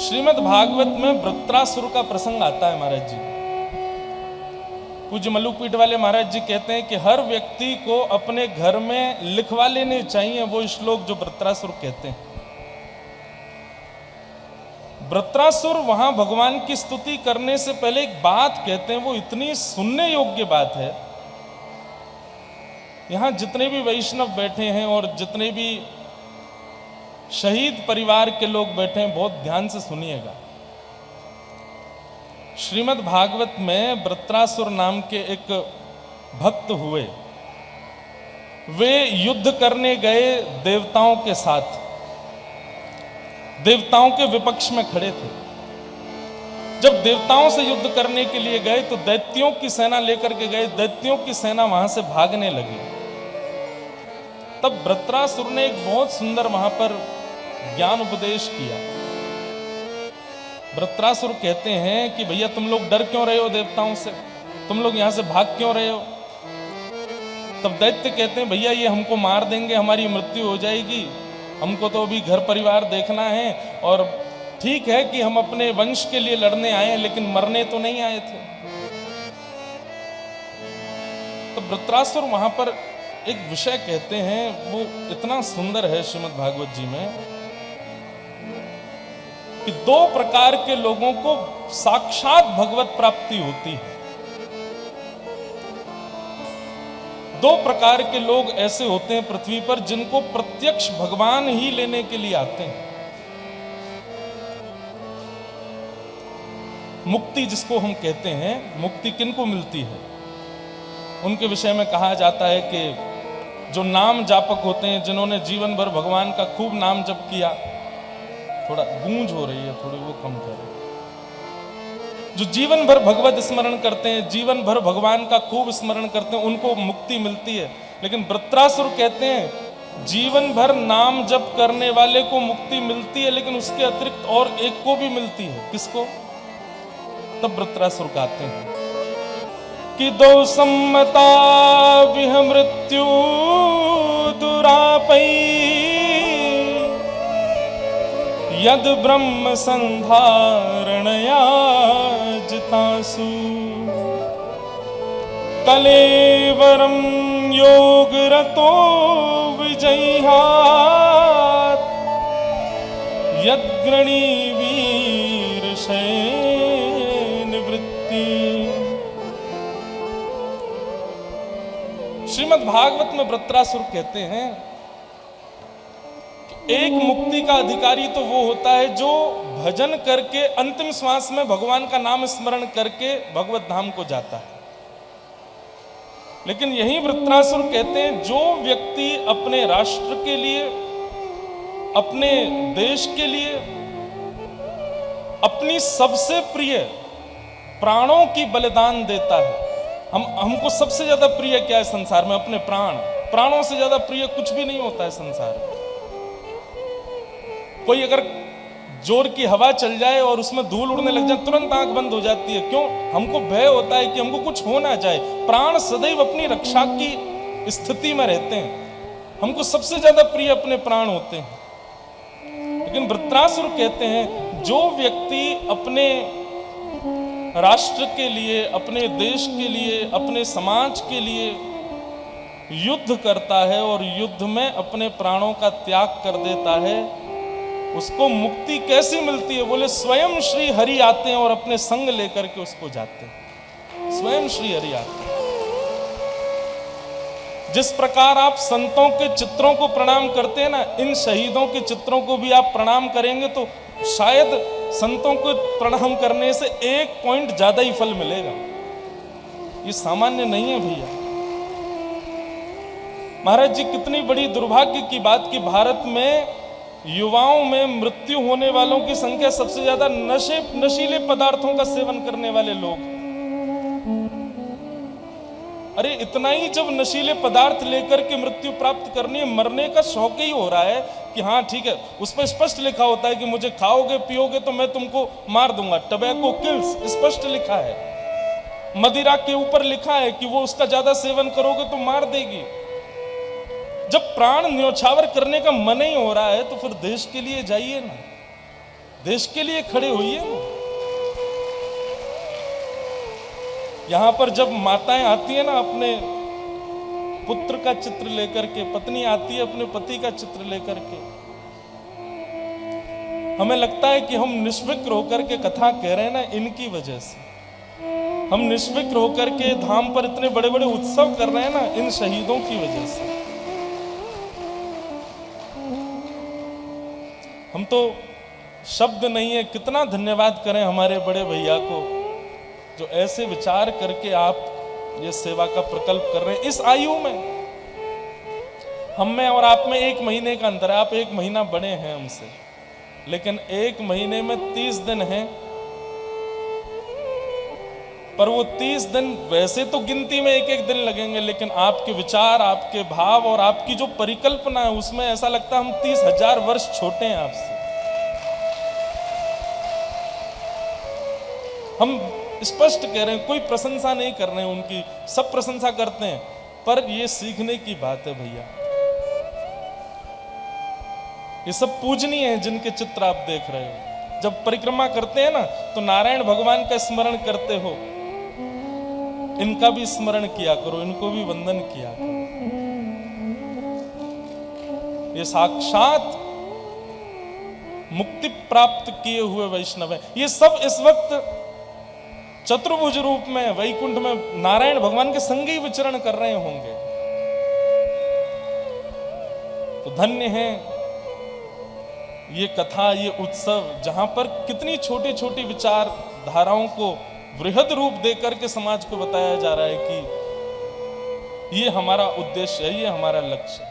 श्रीमद् भागवत में वृत्रासुर का प्रसंग आता है महाराज जी। पूज्य मल्लुपीठ वाले महाराज जी कहते हैं कि हर व्यक्ति को अपने घर में लिखवा लेने चाहिए वो श्लोक जो वृत्रासुर कहते हैं। वृत्रासुर वहां भगवान की स्तुति करने से पहले एक बात कहते हैं, वो इतनी सुनने योग्य बात है। यहां जितने भी वैष्णव बैठे हैं और जितने भी शहीद परिवार के लोग बैठे हैं, बहुत ध्यान से सुनिएगा। श्रीमद् भागवत में वृत्रासुर नाम के एक भक्त हुए। वे युद्ध करने गए देवताओं के साथ, देवताओं के विपक्ष में खड़े थे। जब देवताओं से युद्ध करने के लिए गए तो दैत्यों की सेना लेकर के गए। दैत्यों की सेना वहां से भागने लगी। तब वृत्रासुर ने एक बहुत सुंदर वहां पर ज्ञान उपदेश किया। वृत्रासुर कहते हैं कि भैया तुम लोग डर क्यों रहे हो देवताओं से, तुम लोग यहां से भाग क्यों रहे हो। तब दैत्य कहते हैं भैया ये हमको मार देंगे, हमारी मृत्यु हो जाएगी, हमको तो अभी घर परिवार देखना है, और ठीक है कि हम अपने वंश के लिए लड़ने आए हैं लेकिन मरने तो नहीं आए थे। तो वृत्रासुर वहां पर एक विषय कहते हैं, वो इतना सुंदर है श्रीमद् भागवत जी में कि दो प्रकार के लोगों को साक्षात भगवत प्राप्ति होती है। दो प्रकार के लोग ऐसे होते हैं पृथ्वी पर जिनको प्रत्यक्ष भगवान ही लेने के लिए आते हैं। मुक्ति जिसको हम कहते हैं, मुक्ति किनको मिलती है, उनके विषय में कहा जाता है कि जो नाम जापक होते हैं, जिन्होंने जीवन भर भगवान का खूब नाम जप किया, थोड़ा गूंज हो रही है, थोड़ी वो कम करें। जो जीवन भर भगवत स्मरण करते हैं, जीवन भर भगवान का खूब स्मरण करते हैं, उनको मुक्ति मिलती है। लेकिन वृत्रासुर कहते हैं जीवन भर नाम जप करने वाले को मुक्ति मिलती है, लेकिन उसके अतिरिक्त और एक को भी मिलती है। किसको? तब वृत्रासुर कहते हैं कि दो सम्मता विह मृत्यु दुरापई यद ब्रह्म संधारणया जितासु कलेवरम योग रतो विजय्यात् यद्ग्रणी वीर शयन वृत्ति। श्रीमद् भागवत में वृत्रासुर कहते हैं एक मुक्ति का अधिकारी तो वो होता है जो भजन करके अंतिम श्वास में भगवान का नाम स्मरण करके भगवत धाम को जाता है। लेकिन यही वृत्रासुर कहते हैं जो व्यक्ति अपने राष्ट्र के लिए, अपने देश के लिए, अपनी सबसे प्रिय प्राणों की बलिदान देता है। हमको सबसे ज्यादा प्रिय क्या है संसार में? अपने प्राण। प्राणों से ज्यादा प्रिय कुछ भी नहीं होता है संसार में। कोई अगर जोर की हवा चल जाए और उसमें धूल उड़ने लग जाए, तुरंत आंख बंद हो जाती है। क्यों? हमको भय होता है कि हमको कुछ हो ना जाए। प्राण सदैव अपनी रक्षा की स्थिति में रहते हैं। हमको सबसे ज्यादा प्रिय अपने प्राण होते हैं। लेकिन वृत्रासुर कहते हैं जो व्यक्ति अपने राष्ट्र के लिए, अपने देश के लिए, अपने समाज के लिए युद्ध करता है और युद्ध में अपने प्राणों का त्याग कर देता है, उसको मुक्ति कैसी मिलती है? बोले स्वयं श्री हरि आते हैं और अपने संग लेकर के उसको जाते हैं। स्वयं श्री हरि आते हैं। जिस प्रकार आप संतों के चित्रों को प्रणाम करते हैं ना, इन शहीदों के चित्रों को भी आप प्रणाम करेंगे तो शायद संतों को प्रणाम करने से 1 पॉइंट ज्यादा ही फल मिलेगा। ये सामान्य नहीं है भैया। महाराज जी, कितनी बड़ी दुर्भाग्य की बात कि भारत में युवाओं में मृत्यु होने वालों की संख्या सबसे ज्यादा नशीले पदार्थों का सेवन करने वाले लोग। अरे इतना ही जब नशीले पदार्थ लेकर के मृत्यु प्राप्त करनी है, मरने का शौक ही हो रहा है कि हाँ ठीक है, उस पर स्पष्ट लिखा होता है कि मुझे खाओगे पियोगे तो मैं तुमको मार दूंगा। टबैको किल्स स्पष्ट लिखा है। मदिरा के ऊपर लिखा है कि वो उसका ज्यादा सेवन करोगे तो मार देगी। जब प्राण न्योछावर करने का मन ही हो रहा है तो फिर देश के लिए जाइए ना। देश के लिए खड़े होइए ना। यहां पर जब माताएं आती है ना अपने पुत्र का चित्र लेकर के, पत्नी आती है अपने पति का चित्र लेकर के, हमें लगता है कि हम निष्फिक्र होकर के कथा कह रहे हैं ना इनकी वजह से। हम निष्फिक्र होकर के धाम पर इतने बड़े बड़े उत्सव कर रहे हैं ना इन शहीदों की वजह से। हम तो शब्द नहीं है कितना धन्यवाद करें हमारे बड़े भैया को जो ऐसे विचार करके आप ये सेवा का प्रकल्प कर रहे हैं। इस आयु में हम में और आप में 1 महीने का अंतर है। आप 1 महीना बड़े हैं हमसे, लेकिन 1 महीने में 30 दिन हैं। पर वो 30 दिन वैसे तो गिनती में 1-1 दिन लगेंगे, लेकिन आपके विचार, आपके भाव और आपकी जो परिकल्पना है उसमें ऐसा लगता है हम 30,000 वर्ष छोटे हैं आपसे। हम स्पष्ट कह रहे हैं, कोई प्रशंसा नहीं कर रहे हैं उनकी, सब प्रशंसा करते हैं, पर ये सीखने की बात है भैया। ये सब पूजनीय है जिनके चित्र आप देख रहे हो। जब परिक्रमा करते हैं ना तो नारायण भगवान का स्मरण करते हो, इनका भी स्मरण किया करो, इनको भी वंदन किया करो। ये साक्षात मुक्ति प्राप्त किए हुए वैष्णव है। ये सब इस वक्त चतुर्भुज रूप में वैकुंठ में नारायण भगवान के संग ही विचरण कर रहे होंगे। तो धन्य है ये कथा, ये उत्सव, जहां पर कितनी छोटी छोटी विचार धाराओं को वृहद रूप देकर के समाज को बताया जा रहा है कि ये हमारा उद्देश्य है, ये हमारा लक्ष्य है।